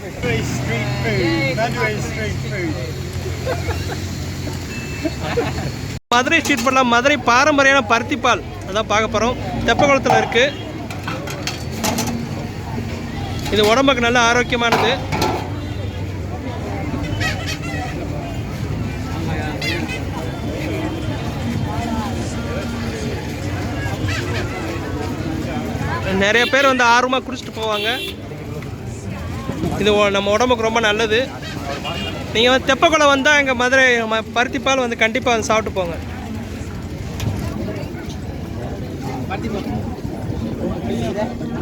Street food. Madurai street food. Madurai street ஃபுட்டில் மதுரை பாரம்பரியான பருத்தி பால் அதான் பார்க்க போகிறோம். தெப்பக்குளத்தில் இருக்குது. இது உடம்புக்கு நல்ல ஆரோக்கியமானது. நிறைய பேர் வந்து ஆர்வமாக குடிச்சிட்டு போவாங்க. இது நம்ம உடம்புக்கு ரொம்ப நல்லது. நீங்கள் வந்து தெப்பக்குளம் வந்தால் எங்கள் மதுரை பருத்தி பால் வந்து கண்டிப்பாக வந்து சாப்பிட்டு போங்க.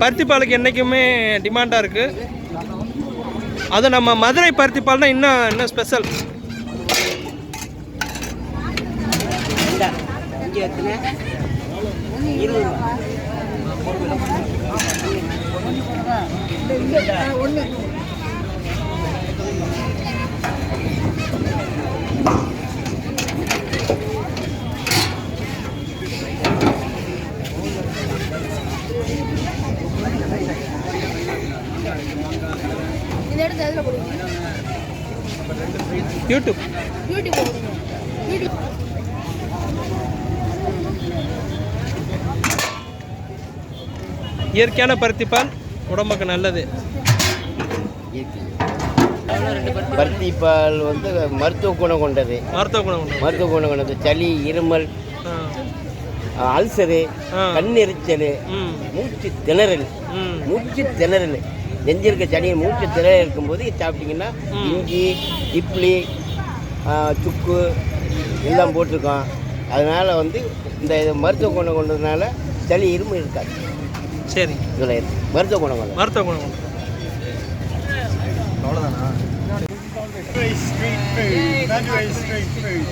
பருத்தி பாலுக்கு என்றைக்குமே டிமாண்டாக இருக்குது. அது நம்ம மதுரை பருத்தி பால்னா இன்னும் ஸ்பெஷல். யூடியூப் இயற்கையான பருத்தி பால் உடம்புக்கு நல்லது. பருத்தி பால் வந்து மருத்துவ குணம் கொண்டது. மருத்துவ குணம் கொண்டது. சளி, இருமல், அல்சரு, கண்ணெரிச்சல், மூச்சு திணறல் நெஞ்சிருக்க சளியை மூச்சு திணறல் இருக்கும்போது சாப்பிட்டீங்கன்னா இஞ்சி, இட்லி, சுக்கு எல்லாம் போட்டிருக்கோம். அதனால் வந்து இந்த மருத்துவ குணம் கொண்டதுனால சளி இருமல் இருக்காது. சரி, இதில் மருத்துவ குணம் அவ்வளோதானா? Street food. Madurai street food.